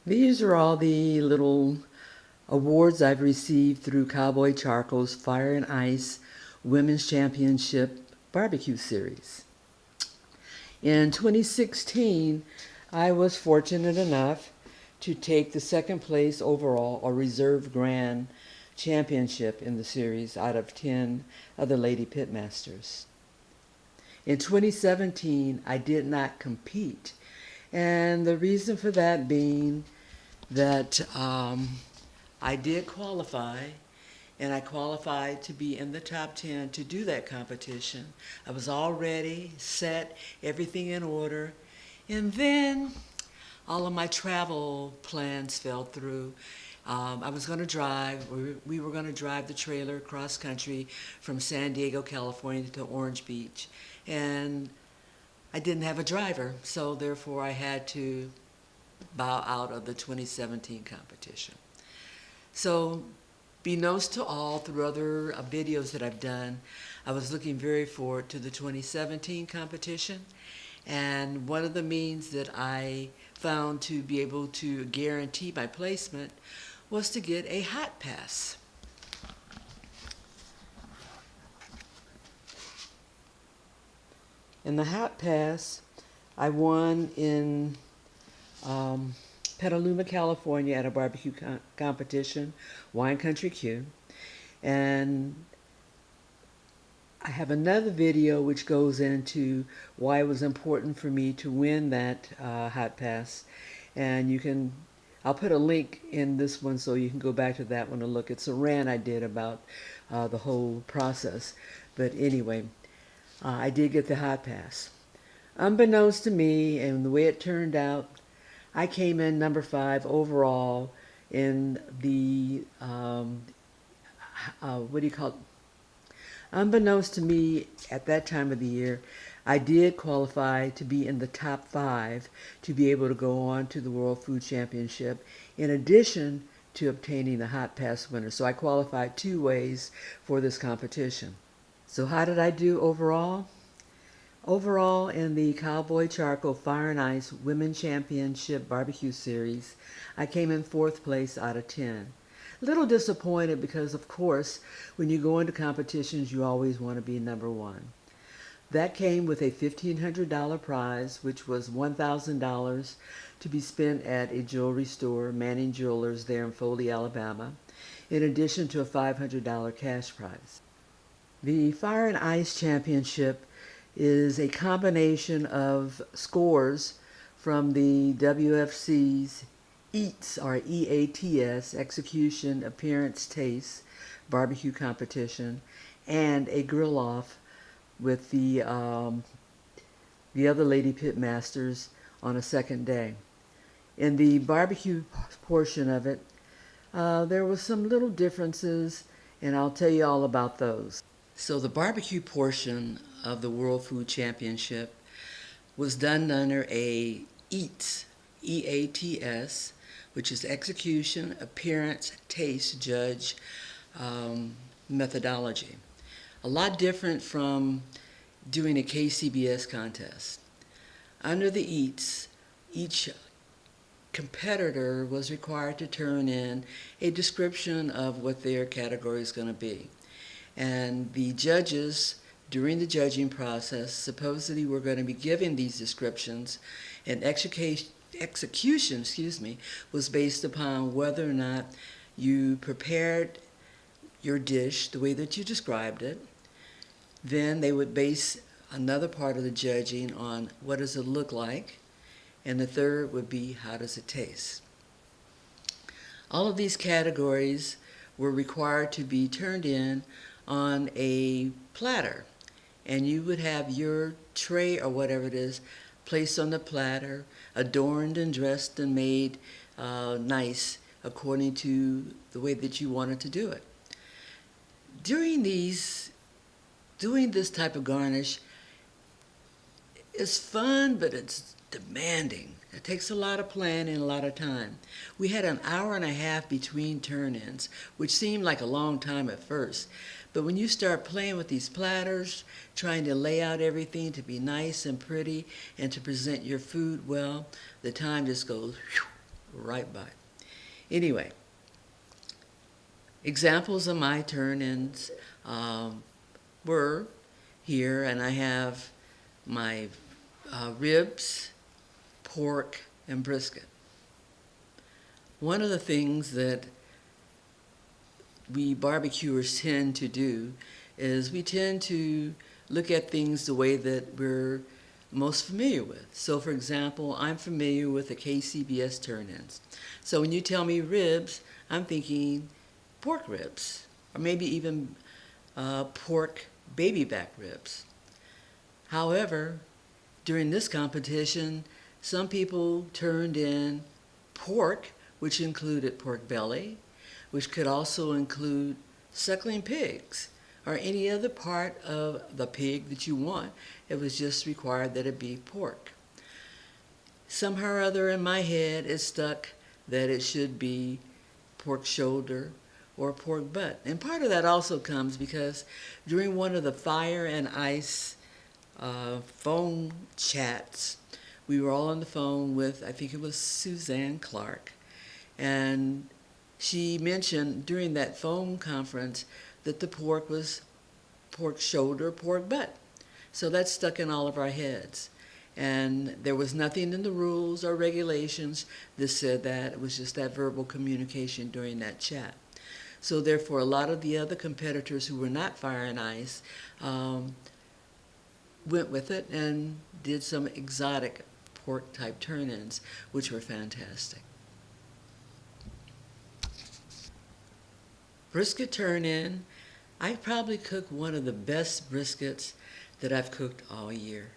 These are all the little awards I've received through Cowboy Charcoal's Fire and Ice Women's Championship Barbecue Series. In 2016, I was fortunate enough to take the second place overall or reserve grand championship in the series out of 10 other lady pitmasters. In 2017, I did not compete, and the reason for that being that I did qualify, and I qualified to be in the top 10 to do that competition. I was all ready, set, everything in order, and then all of my travel plans fell through. I was going to drive, we were going to drive the trailer cross country from San Diego, California to Orange Beach, and I didn't have a driver, so therefore I had to bow out of the 2017 competition. So, beknownst to all through other videos that I've done, I was looking very forward to the 2017 competition, and one of the means that I found to be able to guarantee my placement was to get a hot pass. In the hot pass, I won in Petaluma, California at a barbecue competition, Wine Country Q. And I have another video which goes into why it was important for me to win that hot pass. And I'll put a link in this one so you can go back to that one and look. It's a rant I did about the whole process. But anyway, I did get the hot pass. Unbeknownst to me and the way it turned out, I came in number 5 overall in the, what do you call it? Unbeknownst to me at that time of the year, I did qualify to be in the top 5 to be able to go on to the World Food Championship in addition to obtaining the hot pass winner. So I qualified 2 ways for this competition. So how did I do overall? Overall, in the Cowboy Charcoal Fire and Ice Women's Championship Barbecue Series, I came in 4th place out of 10. A little disappointed because, of course, when you go into competitions, you always want to be number 1. That came with a $1,500 prize, which was $1,000 to be spent at a jewelry store, Manning Jewelers, there in Foley, Alabama, in addition to a $500 cash prize. The Fire and Ice Championship is a combination of scores from the WFC's EATS, or EATS, Execution, Appearance, Taste, Barbecue Competition, and a grill-off with the other lady pitmasters on a second day. In the barbecue portion of it, there was some little differences, and I'll tell you all about those. So the barbecue portion of the World Food Championship was done under a EATS, EATS, which is Execution, Appearance, Taste, Judge methodology. A lot different from doing a KCBS contest. Under the EATS, each competitor was required to turn in a description of what their category is going to be. And the judges, during the judging process, supposedly were going to be given these descriptions, and execution was based upon whether or not you prepared your dish the way that you described it. Then they would base another part of the judging on what does it look like, and the third would be how does it taste. All of these categories were required to be turned in on a platter, and you would have your tray or whatever it is placed on the platter, adorned and dressed and made nice according to the way that you wanted to do it. Doing this type of garnish is fun, but it's demanding. It takes a lot of planning and a lot of time. We had an hour and a half between turn-ins, which seemed like a long time at first. But when you start playing with these platters, trying to lay out everything to be nice and pretty and to present your food well, the time just goes right by. Anyway, examples of my turn-ins were here, and I have my ribs, pork, and brisket. One of the things that we barbecuers tend to do is we tend to look at things the way that we're most familiar with. So for example, I'm familiar with the KCBS turn-ins. So when you tell me ribs, I'm thinking pork ribs, or maybe even pork baby back ribs. However, during this competition, some people turned in pork, which included pork belly, which could also include suckling pigs or any other part of the pig that you want. It was just required that it be pork. Somehow or other in my head it stuck that it should be pork shoulder or pork butt. And part of that also comes because during one of the Fire and Ice phone chats, we were all on the phone with, I think it was Suzanne Clark, and she mentioned during that phone conference that the pork was pork shoulder, pork butt. So that stuck in all of our heads. And there was nothing in the rules or regulations that said that. It was just that verbal communication during that chat. So therefore, a lot of the other competitors who were not Fire and Ice went with it and did some exotic pork type turn-ins, which were fantastic. Brisket turn-in, I probably cooked one of the best briskets that I've cooked all year.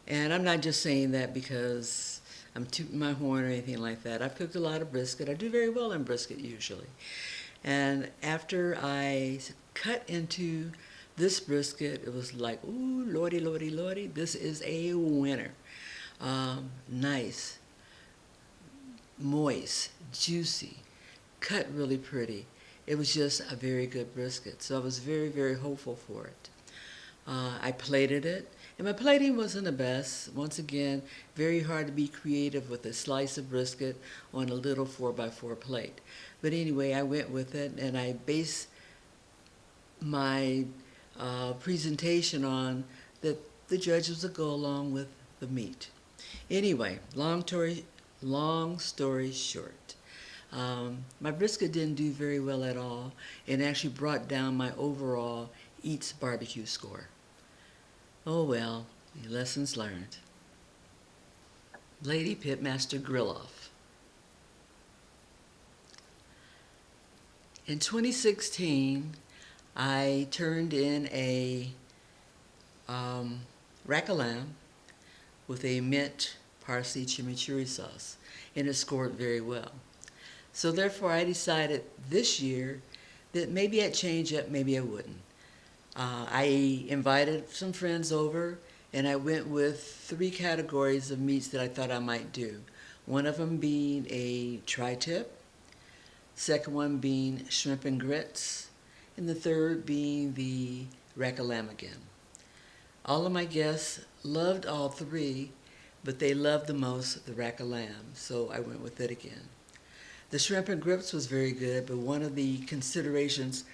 And I'm not just saying that because I'm tooting my horn or anything like that. I've cooked a lot of brisket. I do very well in brisket usually. And after I cut into this brisket, it was like, ooh, lordy, lordy, lordy, this is a winner. Nice, moist, juicy, cut really pretty. It was just a very good brisket, so I was very, very hopeful for it. I plated it, and my plating wasn't the best. Once again, very hard to be creative with a slice of brisket on a little 4x4 plate. But anyway, I went with it, and I based my presentation on that the judges would go along with the meat. Anyway, long story short, my brisket didn't do very well at all and actually brought down my overall Eats barbecue score. Oh well, lessons learned. Lady Pitmaster Grill-Off. In 2016, I turned in a rack of lamb with a mint parsley chimichurri sauce, and it scored very well. So therefore I decided this year that maybe I'd change up, maybe I wouldn't. I invited some friends over, and I went with 3 categories of meats that I thought I might do. One of them being a tri-tip, second one being shrimp and grits, and the third being the rack of lamb again. All of my guests loved all 3, but they loved the most the rack of lamb, so I went with it again. The shrimp and grits was very good, but one of the considerations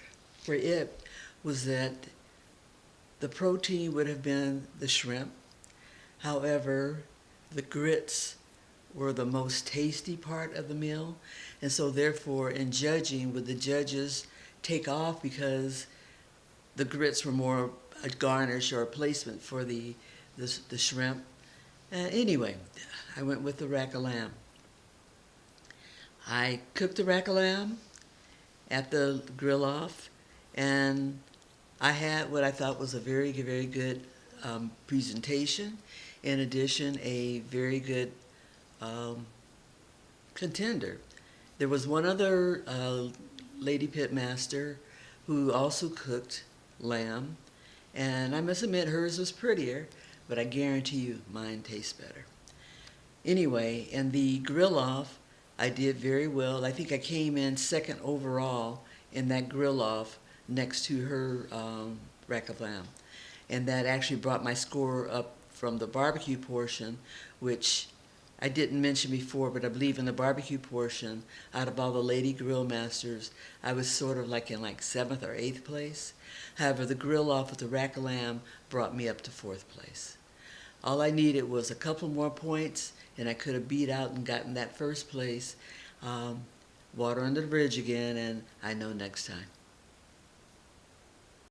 for it was that the protein would have been the shrimp. However, the grits were the most tasty part of the meal, and so therefore in judging, would the judges take off because the grits were more a garnish or a placement for the shrimp? Anyway, I went with the rack of lamb. I cooked the rack of lamb at the Grill-Off, and I had what I thought was a very, very good presentation. In addition, a very good contender. There was one other Lady Pitmaster who also cooked lamb, and I must admit hers was prettier, but I guarantee you mine tastes better. Anyway, in the Grill-Off, I did very well. I think I came in second overall in that Grill-Off next to her rack of lamb. And that actually brought my score up from the barbecue portion, which I didn't mention before, but I believe in the barbecue portion, out of all the lady grill masters, I was sort of like in like 7th or 8th place. However, the grill off with the rack of lamb brought me up to 4th place. All I needed was a couple more points, and I could have beat out and gotten that 1st place. Water under the bridge again, and I know next time.